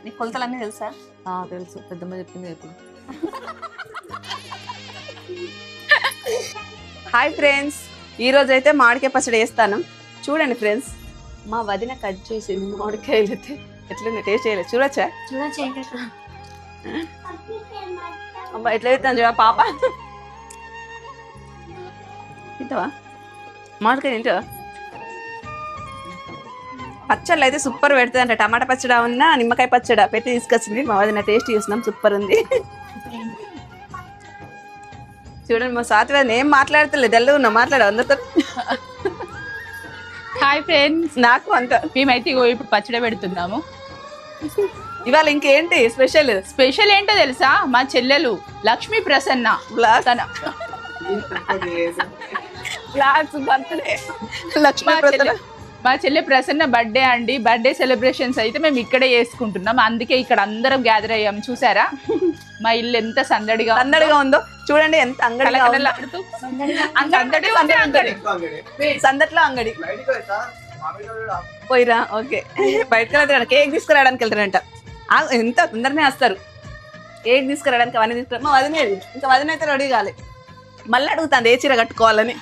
నీకు కొలతలన్నీ తెలుసా? తెలుసు, పెద్దమ్మ చెప్పింది ఇప్పుడు. హాయ్ ఫ్రెండ్స్, ఈ రోజు అయితే మామిడికాయ పచ్చడి వేస్తాను. చూడండి ఫ్రెండ్స్, మా వదిన కట్ చేసింది మామిడికాయలు అయితే ఎట్లా టేస్ట్ చేయలేదు. చూడొచ్చా? అబ్బా ఎట్లా చెప్తాను చూడ పాప. తింటావా మామిడికాయ? తింటావా? పచ్చళ్ళు అయితే సూపర్ పెడుతుంది అంటే టమాటా పచ్చడి ఉన్న నిమ్మకాయ పచ్చడి పెట్టి తీసుకొచ్చింది మా వదిన. టేస్ట్ చూసినాం, సూపర్ ఉంది. చూడండి మా సాతి వదిన ఏం మాట్లాడతలేదు, తెల్లగా ఉన్నా మాట్లాడ అందరితో. హాయ్ ఫ్రెండ్స్, నాకు అంత మేమైతే ఇప్పుడు పచ్చడి పెడుతున్నాము. ఇవాళ ఇంకేంటి స్పెషల్? స్పెషల్ ఏంటో తెలుసా? మా చెల్లెలు లక్ష్మీ ప్రసన్న తన బర్త్డే లక్ష్మీ ప్రసన్న. మా చెల్లె ప్రసన్న బర్త్డే అండి. బర్త్డే సెలబ్రేషన్స్ అయితే మేము ఇక్కడే చేసుకుంటున్నాం. అందుకే ఇక్కడ అందరం గ్యాదర్ అయ్యాం. చూసారా మా ఇల్లు ఎంత సందడిగా ఉందో? చూడండి ఎంత అంగడి సందట్లో అంగడి పోయిరా. ఓకే, బయటకు వెళ్తాడు. కేక్ తీసుకురావడానికి వెళ్తారంట. ఎంత తొందరనే వస్తారు కేక్ తీసుకురావడానికి. అవన్నీ తీసుకురా. మా వదినేది ఇంకా వదిన అయితే రెడీ కాలే. మళ్ళీ అడుగుతాను ఏ చీర కట్టుకోవాలని.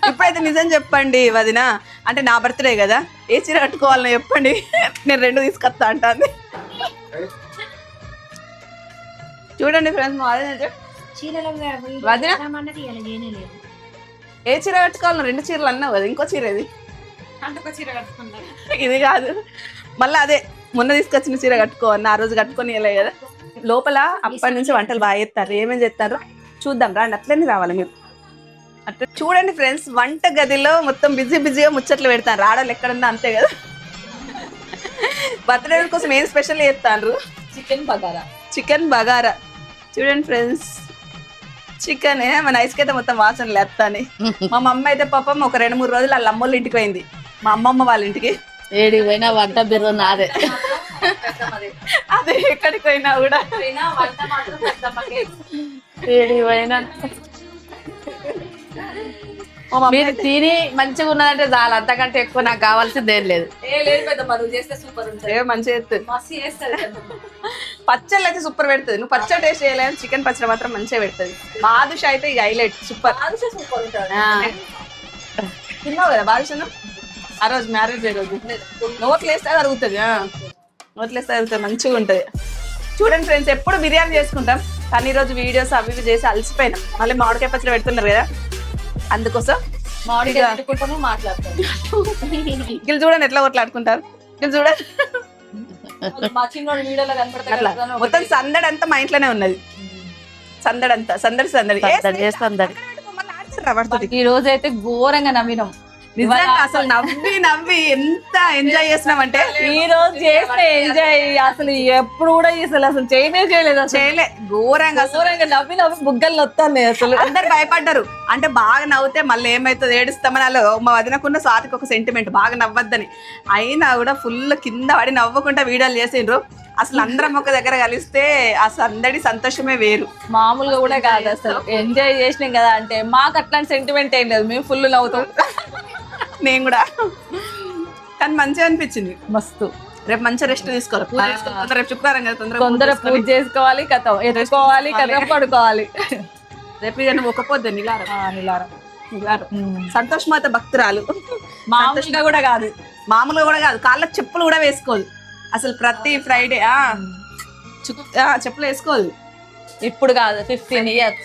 ఇప్పుడైతే నిజం చెప్పండి వదిన, అంటే నా బర్త్డే కదా, ఏ చీర కట్టుకోవాలని చెప్పండి, నేను 2 తీసుకొస్తా అంటాను. చూడండి ఫ్రెండ్స్, మా వదిన ఏ చీర కట్టుకోవాలి? 2 చీరలు అన్నావు కదా, ఇంకో చీర ఇది. ఇది కాదు, మళ్ళీ అదే మొన్న తీసుకొచ్చిన చీర కట్టుకోవాలి. ఆ రోజు కట్టుకొని వెళ్ళే కదా. లోపల అప్పటి నుంచి వంటలు బాగా చేస్తారు. ఏమేమి చేస్తారో చూద్దాం రండి. అట్లనే రావాలి మీరు. అట్లా చూడండి ఫ్రెండ్స్, వంట గదిలో మొత్తం బిజీగా ముచ్చట్లు పెడతారు. ఆడవాళ్ళు ఎక్కడున్నా అంతే కదా. బర్త్డే కోసం ఏం స్పెషల్ చేస్తారు? చికెన్ బగారా. చూడండి ఫ్రెండ్స్, చికెన్ మన ఐస్కి అయితే మొత్తం వాసన లేస్తాని. మా మమ్మీ అయితే పాపం ఒక 2-3 రోజులు వాళ్ళ అమ్మోళ్ళ ఇంటికి పోయింది, మా అమ్మమ్మ వాళ్ళ ఇంటికి. ఏడికి పోయినా వంట బిర్ర నాదే. అదే ఎక్కడికి పోయినా కూడా ఏడికి పోయినా మీరు తిని మంచిగా ఉన్నదంటే చాలు, అంతకంటే ఎక్కువ నాకు కావాల్సింది ఏం లేదు. మంచిగా పచ్చళ్ళు అయితే సూపర్ పెడుతుంది. నువ్వు పచ్చడి టేస్ట్ చేయలేదు, చికెన్ పచ్చడి మాత్రం మంచిగా పెడుతుంది. బాదుష అయితే ఇక హైలైట్, సూపర్. తిన్నావు కదా బాదుషను ఆ రోజు మ్యారేజ్ డే రోజు? నోట్లు వేస్తే అరుగుతుంది, నోట్లు వేస్తే అరుగుతుంది, మంచిగా ఉంటుంది. చూడండి ఫ్రెండ్స్, ఎప్పుడు బిర్యానీ చేసుకుంటాం కానీ ఈరోజు వీడియోస్ అవి ఇవి చేసి అలసిపోయినాం. మళ్ళీ మామిడికాయ పచ్చడి పెడుతున్నారు కదా, అందుకోసం మాట్లాడతాను. వీళ్ళు చూడండి ఎట్లా కొట్లాడుకుంటారు. వీళ్ళు చూడండి మొత్తం సందడి అంతా మా ఇంట్లోనే ఉన్నది. సందడి అంతా సందడి ఈ రోజు అయితే ఘోరంగా నవ్వినాం. నిజంగా అసలు నవ్వి ఎంత ఎంజాయ్ చేసినామంటే ఈ రోజు చేసిన ఎంజాయ్ అసలు ఎప్పుడు కూడా అసలు చేయలేదు. ఘోరంగా నవ్వి బుగ్గలు వస్తాయి. అసలు అందరు భయపడ్డారు. అంటే బాగా నవ్వుతే మళ్ళీ ఏమైతుంది ఏడుస్తామని వాళ్ళు మా వదినకున్న స్వాతికి ఒక సెంటిమెంట్, బాగా నవ్వద్దని. అయినా కూడా ఫుల్ కింద పడి నవ్వుకుంటా వీడియోలు చేసిండ్రు. అసలు అందరం ఒక దగ్గర కలిస్తే ఆ సందడి సంతోషమే వేరు. మామూలుగా కూడా కాదు, అసలు ఎంజాయ్ చేసినాం కదా. అంటే మాకు అట్లాంటి సెంటిమెంట్ ఏం లేదు, మేము ఫుల్ నవ్వుతాం. నేను కూడా, కానీ మంచిగా అనిపించింది మస్తు. రేపు మంచిగా రెస్ట్ తీసుకోవాలి. రేపు శుక్రవారం కదా, తొందర పూజ చేసుకోవాలి, కథం ఎత్తుకోవాలి, కథం పడుకోవాలి. రేపు ఇక నువ్వు ఒకపోద్దు నిలారం. సంతోష్ మాత భక్తురాలు. మామూలుగా కూడా కాదు, కాళ్ళకి చెప్పులు కూడా వేసుకోదు అసలు. ప్రతి ఫ్రైడే చెప్పులు వేసుకోదు. ఇప్పుడు కాదు, 15 years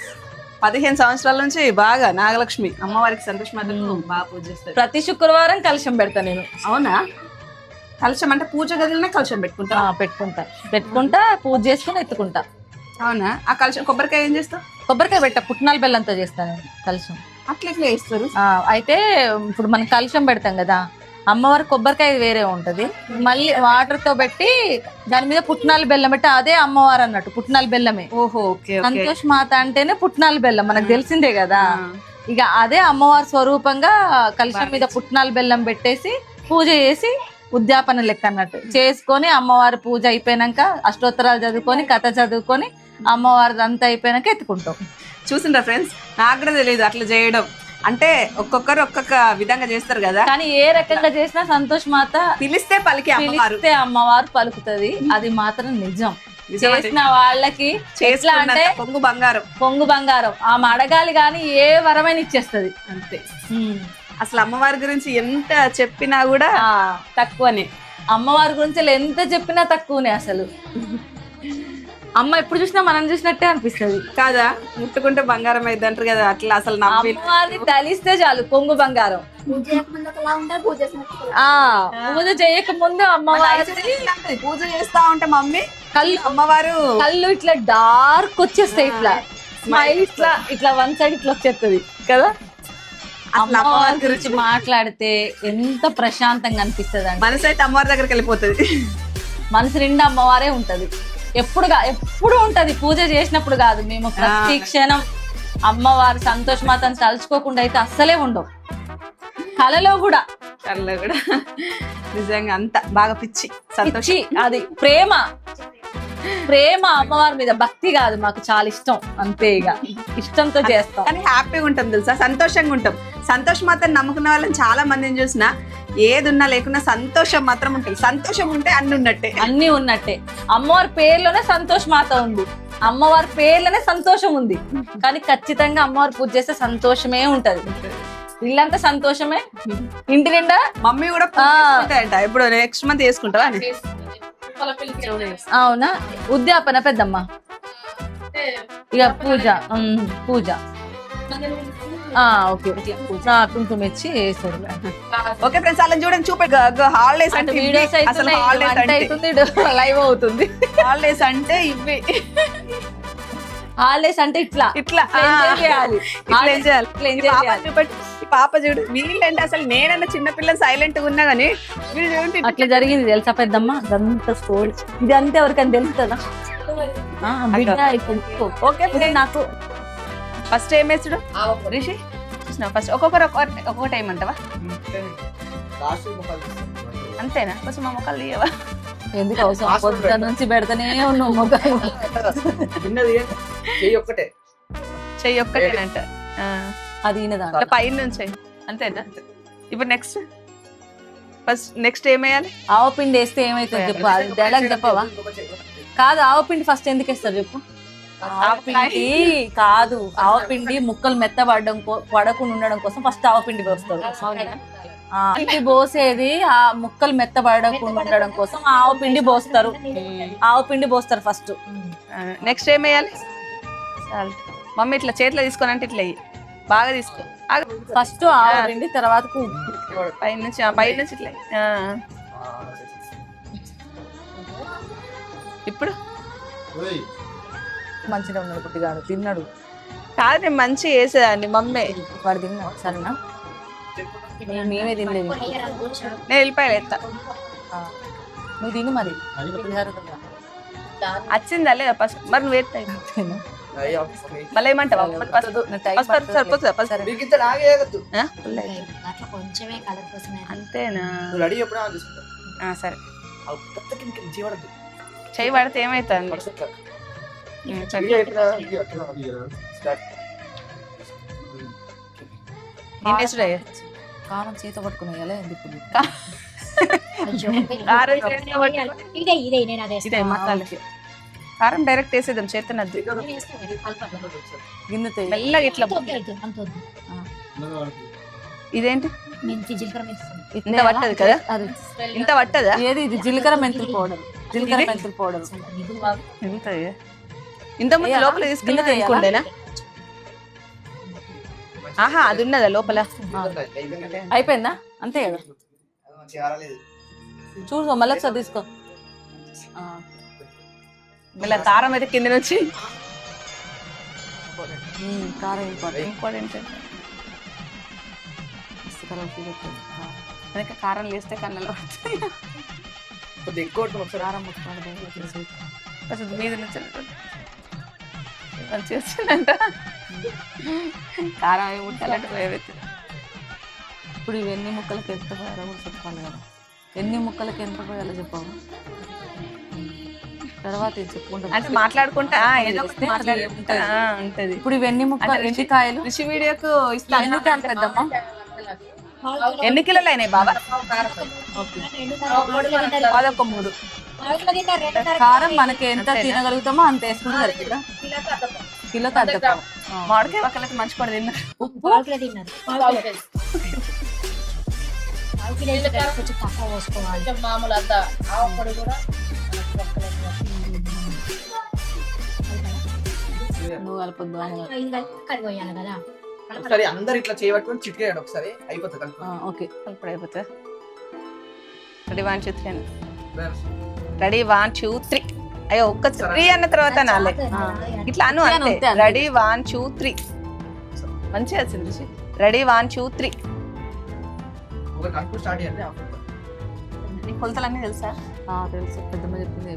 15 సంవత్సరాల నుంచి బాగా నాగలక్ష్మి అమ్మవారికి సంతోష్ మాతకు బాగా పూజ చేస్తారు. ప్రతి శుక్రవారం కలశం పెడతా నేను. అవునా? కలశం అంటే పూజ గదిలోనే కలశం పెట్టుకుంటా పూజ చేసుకుని ఎత్తుకుంటా. అవునా? ఆ కలశం కొబ్బరికాయ ఏం చేస్తావు? కొబ్బరికాయ పెట్టా, పుట్నాల బెల్లంతో చేస్తాను కలశం. అట్లా ఎట్లా వేస్తారు? అయితే ఇప్పుడు మనం కలశం పెడతాం కదా, అమ్మవారి కొబ్బరికాయ వేరే ఉంటది, మళ్ళీ వాటర్ తో పెట్టి దాని మీద పుట్నాల బెల్లం పెట్టి అదే అమ్మవారు అన్నట్టు, పుట్నాల బెల్లమే. ఓహో, ఓకే. సంతోష్ మాత అంటేనే పుట్నాల బెల్లం, మనకు తెలిసిందే కదా. ఇక అదే అమ్మవారి స్వరూపంగా కలశం మీద పుట్నాల బెల్లం పెట్టేసి పూజ చేసి ఉద్యాపన లెక్క అన్నట్టు చేసుకొని, అమ్మవారి పూజ అయిపోయినాక అష్టోత్తరాలు చదువుకొని కథ చదువుకొని అమ్మవారిది అంతా అయిపోయినాక ఎత్తుకుంటాం. చూసిండ్రా ఫ్రెండ్స్, నాకు కూడా తెలియదు అట్లా చేయడం. అంటే ఒక్కొక్కరు ఒక్కొక్క విధంగా చేస్తారు కదా, కానీ ఏ రకంగా చేసినా సంతోష్ మాత పిలిస్తే పలికి అమ్మవారు పిలిస్తే అమ్మవారు పలుకుతది. అది మాత్రం నిజం. చేసిన వాళ్ళకి ఎట్లా అంటే పొంగు బంగారం. పొంగు బంగారం. ఆమె అడగాలి కానీ ఏ వరమైన ఇచ్చేస్తది. అంతే. అసలు అమ్మవారి గురించి ఎంత చెప్పినా కూడా తక్కువనే. అమ్మవారి గురించి ఎంత చెప్పినా తక్కువనే. అసలు అమ్మ ఎప్పుడు చూసినా మనం చూసినట్టే అనిపిస్తుంది కాదా? ముట్టుకుంటే బంగారం అయింది అంటారు కదా, అట్లా అసలు అమ్మవారిని తలిస్తే చాలు పొంగు బంగారం. పూజ చేయక ముందు అమ్మవారి పూజ చేస్తా ఉంటే మమ్మీ కళ్ళు అమ్మవారు కళ్ళు ఇట్లా డార్క్ వచ్చేస్తాయి. ఇట్లా స్మైల్ ఇట్లా ఇట్లా వన్ సైడ్ ఇట్లా వచ్చేస్తుంది కదా. అమ్మవారి గురించి మాట్లాడితే ఎంత ప్రశాంతంగా అనిపిస్తుంది అంటే మనసు అయితే అమ్మవారి దగ్గరికి వెళ్ళిపోతుంది. మనసు నిండా అమ్మవారే ఉంటది. ఎప్పుడు ఉంటది. పూజ చేసినప్పుడు కాదు, మేము ప్రతి క్షణం అమ్మవారి సంతోష్ మాతను తలుచుకోకుండా అయితే అస్సలే ఉండవు. కళలో కూడా నిజంగా అంత బాగా పిచ్చి సంతోషి. అది ప్రేమ అమ్మవారి మీద, భక్తి కాదు. మాకు చాలా ఇష్టం, అంతే. ఇక ఇష్టంతో చేస్తాం. కానీ హ్యాపీగా ఉంటాం తెలుసా, సంతోషంగా ఉంటాం. సంతోష్ మాతను నమ్ముకున్న వాళ్ళని చాలా మందిని చూసినా ఏది ఉన్నా లేకున్నా సంతోషం మాత్రం ఉంటుంది. సంతోషం ఉంటే అన్ని ఉన్నట్టే. అమ్మవారి పేర్లోనే సంతోష్ మాత ఉంది, అమ్మవారి పేర్లోనే సంతోషం ఉంది. కానీ ఖచ్చితంగా అమ్మవారి పూజ చేస్తే సంతోషమే ఉంటది. ఇల్లంతా సంతోషమే. ఇంటి నిండా మమ్మీ కూడా అంట. ఇప్పుడు నెక్స్ట్ మంత్ చేసుకుంటావా? అవునా? ఉద్యాపన పెద్దమ్మ ఇక పూజ ఓకే. కుంకుమ ఇచ్చి ఓకే ఫ్రెండ్స్, అలా చూడండి. హాలిడేస్ అంటే వీడియోస్ అవుతుంది, లైవ్ అవుతుంది. హాలిడేస్ అంటే ఇవి. హాలిడేస్ అంటే ఇట్లా పాప చూడు. వీళ్ళంటే అసలు నేనన్నా చిన్నపిల్లలు సైలెంట్ గా ఉన్నా గానీ వీళ్ళు అట్లా జరిగింది తెలుసా పెద్దమ్మ. అదంతా స్టోరీ. ఇది అంతే ఎవరికైనా తెలుస్తుందా? ఓకే. నాకు ఫస్ట్ ఏం వేసుడు రిషి చూసినా? ఫస్ట్ ఒక్కొక్క టైం అంటావా? అంతేనా? కొంచెం మా మొక్కలు తీయవా? ఎందుకు అవసరం? పొద్దున్న నుంచి పెడతానే ఉన్నావు మొక్కలు. చెయ్యి ఒక్కటేనంట. అది పైన నుంచి అంతేనా? ఇప్పుడు నెక్స్ట్ ఏమేయాలి? ఆవపిండి వేస్తే ఏమైతుంది చెప్పు. అది డైలాగ్ చెప్పవా? కాదు, ఆవపిండి ఫస్ట్ ఎందుకు వేస్తారు చెప్పు. ఆవపిండి కాదు, ఆవపిండి ముక్కలు పడకుండా ఉండడం కోసం ఫస్ట్ ఆవపిండి పోస్తారు. పిండి పోసేది ఆ ముక్కలు మెత్తబడకుండా ఉండడం కోసం ఆవపిండి పోస్తారు. ఆవపిండి పోస్తారు ఫస్ట్. నెక్స్ట్ ఏమేయాలి? మమ్మీ ఇట్లా చేతిలో తీసుకొని అంటే ఇట్లా బాగా తీసుకో. ఫస్ట్ ఆవపిండి, తర్వాత పైనుంచి ఇట్లా. ఇప్పుడు మంచిగా ఉన్నాడు పుట్టిగాడు, తిన్నాడు కాదు. నేను మంచిగా వేసేదాన్ని, మమ్మీ వాడు తిన్నాడు. సరేనా? మేమే తినలేదు. నేను వెళ్ళిపోయాను ఎత్తా. నువ్వు తిను మరి. వచ్చిందా లేదా ఫస్ట్? మరి నువ్వు ఎత్తాయి మళ్ళీ ఏమంటావా? అంతేనా? సరే. చెయ్యి పడితే ఏమైతుంది? కారం చేత పట్టుకునే కారం డైరెక్ట్ వేసేద్దాం చేతనద్దు. గిన్నెతో మెల్లగా ఇట్లా. ఇదేంటి? ఇంత పట్టదు కదా? ఇంత పట్టదా? ఏది ఇది? జీలకర్ర మెంతుల పౌడర్. ఇంత ముందు లోపల తీసుకుండేనా? ఆహా, అది ఉన్నదా లోపల? అయిపోయిందా? అంతే కదా. చూసుకో, మళ్ళీ ఒకసారి తీసుకో. మళ్ళీ కారం అయితే కింద నుంచి. కారం ఇంపార్టెంట్. కారం వేస్తే కళ్ళలో కారం మీద నుంచి మంచిగా వచ్చిందంట. కారం అవి ముట్టాలంటే పోయేది. ఇప్పుడు ఇవి ఎన్ని ముక్కలకి ఎంత పోయాలో కూడా చెప్పాలి కదా. ఎన్ని ముక్కలకి ఎంత పోయాలో చెప్పాము. తర్వాత ఇది చెప్పుకుంటాం. అంటే మాట్లాడుకుంటా ఏదో ఒకటి మాట్లాడుకుంటా ఉంటది. ఇప్పుడు ఇవన్నీ ఎన్ని కాయలు రుచి వీడియోకు ఇస్తాను. ఎన్ని కాయలు పెద్దమ్మా? ఎన్ని కిలోలు అయినాయి బాబా? 13. కారం మనకి ఎంత తినగలుగుతామో అంత వేసుకుంటే సరిపోతుందా? కిలోకి అర్ధ పావు. మామిడికాయ పక్కలకి మంచి కూడా తిన్నారు. ఉప్పు మామూలు అంతా ఆవపొడి కూడా నువ్వు కలపొద్దు. ఒకసారి అందరు ఇట్లా చేయబట్టుకొని చిటికేయండి ఒకసారి అయిపోతుంది. ఓకే ఇప్పుడు అయిపోతుంది. Ready 1 2 3 ready 1 2 3. అయ్యో ఒక్క 3 అన్న తర్వాత నాలే ఇట్లా అను అంతే. రెడీ 1 2 3 మంచిగా వచ్చింది. రెడీ 1 2 3. ఒక కలుపు స్టార్ట్ చేయండి. నీకు కొలతలన్నీ తెలుసా? తెలుసు, పెద్దమ్మ చెప్పింది.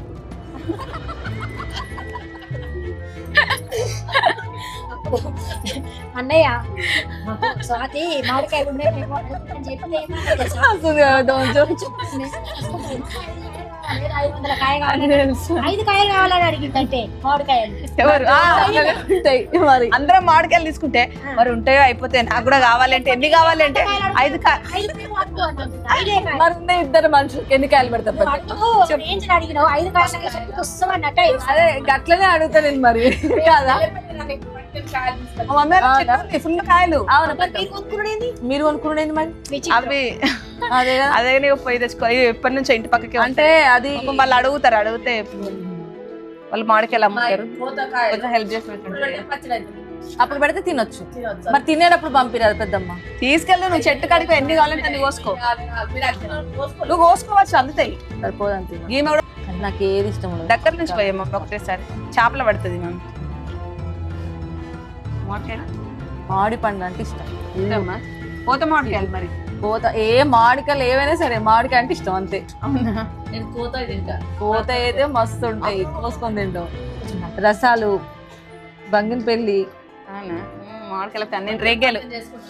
అన్నయ్య స్వాతి మామిడికాయ అదే 500 కాయ కావాలి, 5 కాయలు కావాలని అడిగిందంటే మామిడికాయలు ఎవరు? మరి అందరం మామిడికాయలు తీసుకుంటే మరి ఉంటాయో అయిపోతాయి. నాకు కూడా కావాలంటే ఎన్ని కావాలంటే 5 మరి ఇద్దరు మనుషులకి ఎన్ని కాయలు పెడతారు? అడిగినావు 5 కాయలు వస్తామన్నట్టు. అదే గట్లనే అడుగుతా నేను మరి కాదా? ఫుల్ కాయలు. అవును, మీరు కొనుక్కునేది మరి అవి అదే కదా. అదే పోయి తెచ్చుకో. ఎప్పటి నుంచో ఇంటి పక్కకి అంటే అది వాళ్ళు అడుగుతారు. అడిగితే వాళ్ళు మామిడికాయలు అమ్ముతారు. కొంచెం హెల్ప్ చేసి అప్పుడు పెడితే తినొచ్చు. మరి తినేటప్పుడు పంపిరాదు పెద్దమ్మ. తీసుకెళ్ళి నువ్వు చెట్టు కడిపి ఎన్ని కావాలంటే అన్ని కోసుకో. నువ్వు కోసుకోవచ్చు, అందుతాయి. సరిపోదంత. ఈమె కూడా నాకు ఏది ఇష్టం ఉండదు. దగ్గర నుంచి పోయాము ఒకటేసారి చేపలు పడుతుంది. మేము మామిడి పండు అంటే ఇష్టం. పోత మామిడికాయలు మరి కోత మామిడికాయలు ఏవైనా సరే మామిడికాయ అంటే ఇష్టం అంతే. నేను కోత తింటా. కోత అయితే మస్తు ఉంటాయి, కోసుకొని తింటాం. రసాలు, బంగిన పెళ్లి. మామిడికాయలు నేను రేగాయలు.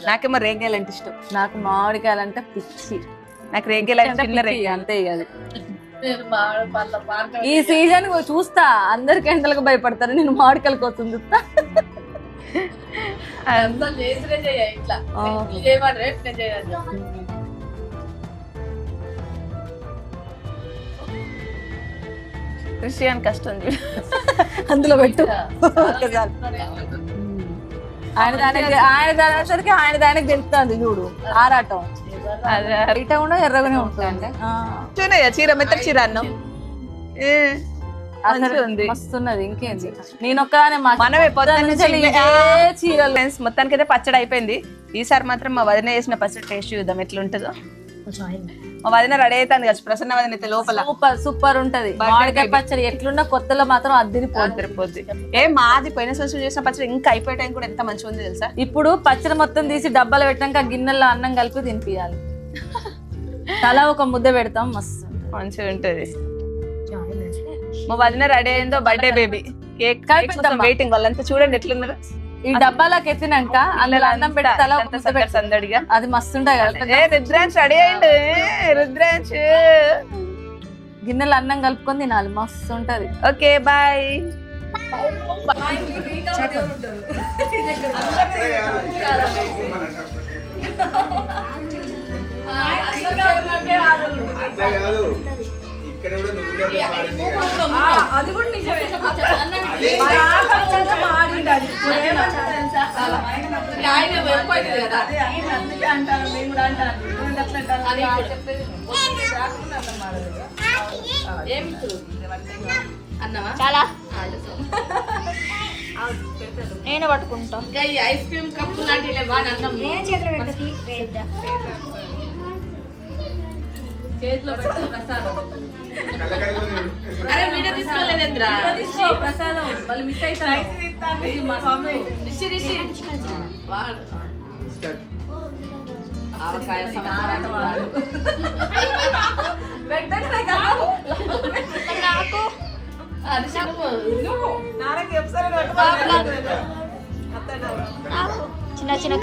నాకేమో రేగాయలు అంటే ఇష్టం. నాకు మామిడికాయలు అంటే పిచ్చి. నాకు రేగాయలు అంటే చిన్న రేగాయలు అంతే. అది ఈ సీజన్ చూస్తా అందరికి ఎండలకు భయపడతారు, నేను మామిడికాయల కోసం చూస్తా. క్రిస్టియన్ కష్టం అందులో పెట్టు. ఆయన దానికి తెలుస్తుంది చూడు ఆరాటం. బయట కూడా ఎర్రగానే ఉంటుంది. అంటే చీర మెత్తటి చీర అన్నం మస్తున్నది. ఇంకేంది నేను ఒక్కదానే మనమే చీరలు. మొత్తానికి అయితే పచ్చడి అయిపోయింది. ఈసారి మాత్రం మా వదిన చేసిన పచ్చడి టేస్ట్ చూద్దాం ఎట్లుంటుందో. మా వదిన రెడీ అవుతుంది కదా, ప్రసన్న వదిన అయితే లోపల సూపర్ ఉంటది. మామిడికాయ పచ్చడి ఎట్లున్నా కొత్తలో మాత్రం అద్దరిపోద్ది. మాది పోయిన సంవత్సరం చేసిన పచ్చడి ఇంకా అయిపోయే టైం కూడా ఎంత మంచిగా ఉంది తెలుసా. ఇప్పుడు పచ్చడి మొత్తం తీసి డబ్బాలు పెట్టాక గిన్నెల్లో అన్నం కలిపి తినిపియాలి. తలా ఒక ముద్ద పెడతాం, మస్తు మంచిగా ఉంటది. మా వదిన రెడీ అయిందో బర్త్డే బేబీ కేక్ వెయిటింగ్. వాళ్ళంతా చూడండి ఎట్లున్నారు. ఈ డబ్బాలకు ఎత్తినాక అందులో అన్నం పెట్టి సందడిగా అది మస్తు ఉంటాయి కదా. రుద్రాంశ్ రెడీ అయ్యిండు. రుద్రాంశ్ గిన్నెలు అన్నం కలుపుకొని తినాలి, మస్తు ఉంటది. Okay bye. అది కూడా నిజమే. చాలా నేను పట్టుకుంటా. ఐస్ క్రీమ్ కప్పు లాంటి చేతిలో పెట్టి చేతిలో అరే వీడియో తీసుకోలేదేంద్రా ప్రసాదం మళ్ళీ మిస్ అవుతాను. చిన్న చిన్న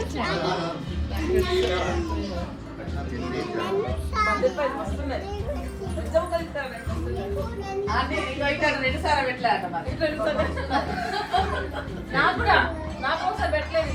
రెండు సార్లు ఒకసారి పెట్టలేదట మరి. నాకు కూడా నాకు ఒకసారి పెట్టలేదు.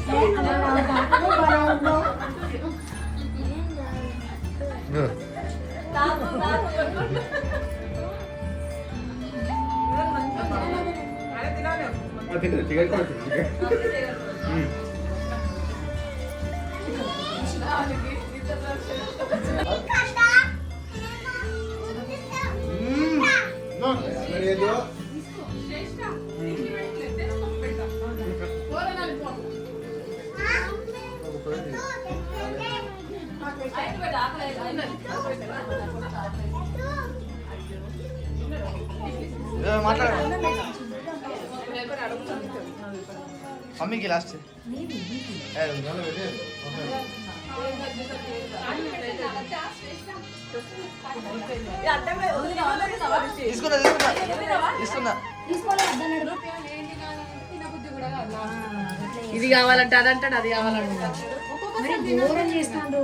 మమ్మీకి లాస్ట్ తీసుకున్నా ఇది కావాలంటే అదంటాడు, అది కావాలంటాడు. దూరం చేస్తాడు.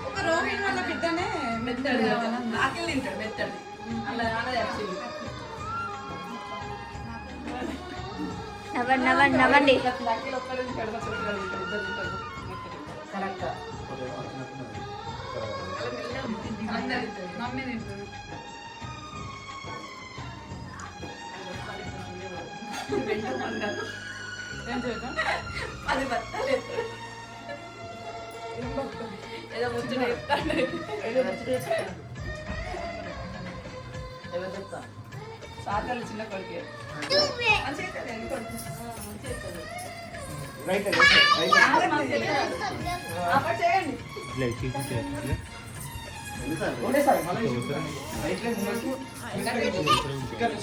ఒక రోహిణి వాళ్ళ బిడ్డనే మెత్తడు ఆకలి తింటాడు, మెత్తడు అలా వచ్చింది. నవ్వండి. మమ్మీ తింటాడు. అది బట్టలేదు ఏదో ముచ్చట చెప్తాను. సాకలు చిన్న కొడుకే రైట్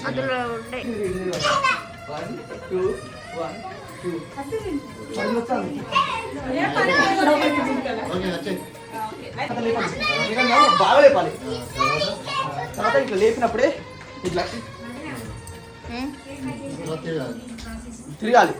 అందులో ఉండే 1 2 1 2 బాగా లేపాలి. తర్వాత ఇట్లా లేపినప్పుడే ఇట్లా తిరగాలి.